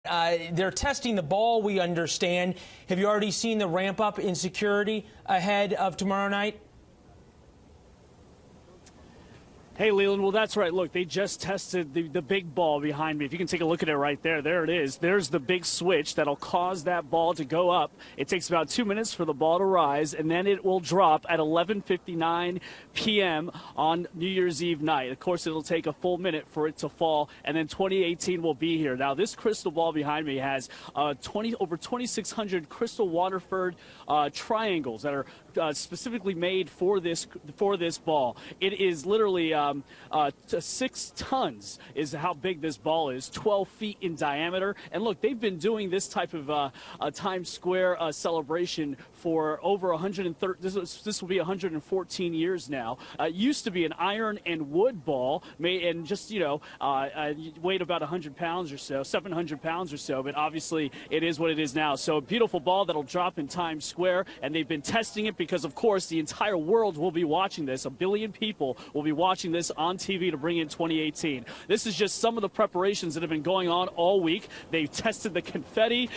They're testing the ball, we understand. Have you already seen the ramp up in security ahead of tomorrow night? Hey, Leland, well, that's right. Look, they just tested the big ball behind me. If you can take a look at it right there, there it is. There's the big switch that'll cause that ball to go up. It takes about 2 minutes for the ball to rise, and then it will drop at 11:59 p.m. on New Year's Eve night. Of course, it'll take a full minute for it to fall, and then 2018 will be here. Now, this crystal ball behind me has over 2,600 crystal Waterford triangles that are specifically made for this ball. It is literally 6 tons is how big this ball is, 12 feet in diameter. And look, they've been doing this type of Times Square celebration for over 130. This will be 114 years now. It used to be an iron and wood ball, made and just weighed about 100 pounds or so, 700 pounds or so. But obviously, it is what it is now. So a beautiful ball that'll drop in Times Square, and they've been testing it because, of course, the entire world will be watching this. 1 billion people will be watching this on TV to bring in 2018. This is just some of the preparations that have been going on all week. They've tested the confetti.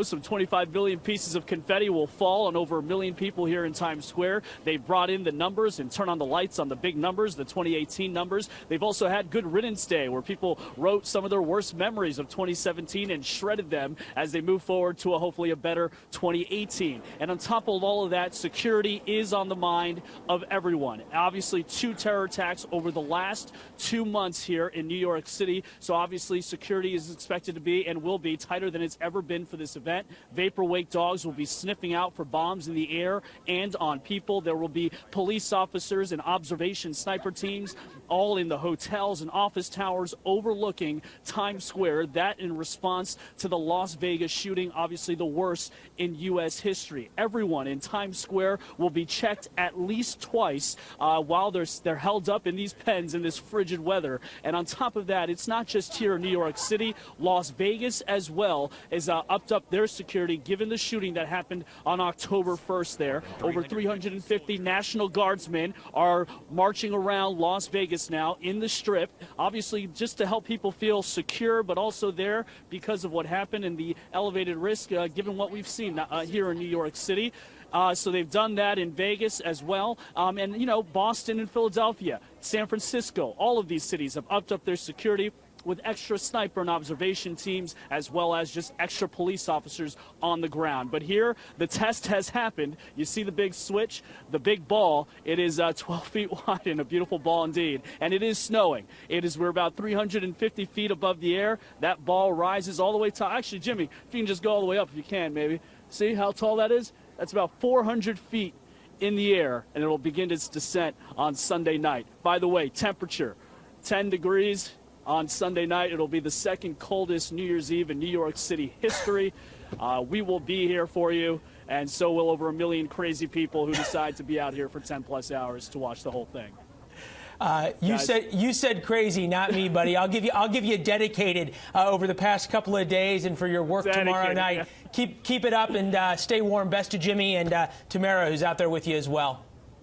Some 25 billion pieces of confetti will fall on over 1 million people here in Times Square. They've brought in the numbers and turned on the lights on the big numbers, the 2018 numbers. They've also had Good Riddance Day, where people wrote some of their worst memories of 2017 and shredded them as they move forward to hopefully a better 2018. And on top of all of that, security is on the mind of everyone. Obviously, 2 terror attacks over the last 2 months here in New York City. So obviously, security is expected to be and will be tighter than it's ever been for this event. Vapor wake dogs will be sniffing out for bombs in the air and on people. There will be police officers and observation sniper teams all in the hotels and office towers overlooking Times Square. That in response to the Las Vegas shooting, obviously the worst in U.S. history. Everyone in Times Square will be checked at least twice while they're held up in these pens in this frigid weather. And on top of that, it's not just here in New York City. Las Vegas as well is upped up their security given the shooting that happened on October 1st there. Over 350 National Guardsmen are marching around Las Vegas now in the Strip, obviously just to help people feel secure, but also there because of what happened and the elevated risk given what we've seen here in New York City. So they've done that in Vegas as well. And, Boston and Philadelphia, San Francisco, all of these cities have upped up their security with extra sniper and observation teams, as well as just extra police officers on the ground. But here, the test has happened. You see the big switch, the big ball. It is 12 feet wide and a beautiful ball indeed. And it is snowing. We're about 350 feet above the air. That ball rises all the way tall. Actually, Jimmy, if you can just go all the way up if you can, maybe. See how tall that is? That's about 400 feet in the air, and it will begin its descent on Sunday night. By the way, temperature, 10 degrees. On Sunday night, it'll be the second coldest New Year's Eve in New York City history. We will be here for you, and so will over 1 million crazy people who decide to be out here for 10+ hours to watch the whole thing. You said crazy, not me, buddy. I'll give you dedicated over the past couple of days and for your work tomorrow night. Yeah. Keep it up and stay warm. Best to Jimmy and Tamara, who's out there with you as well.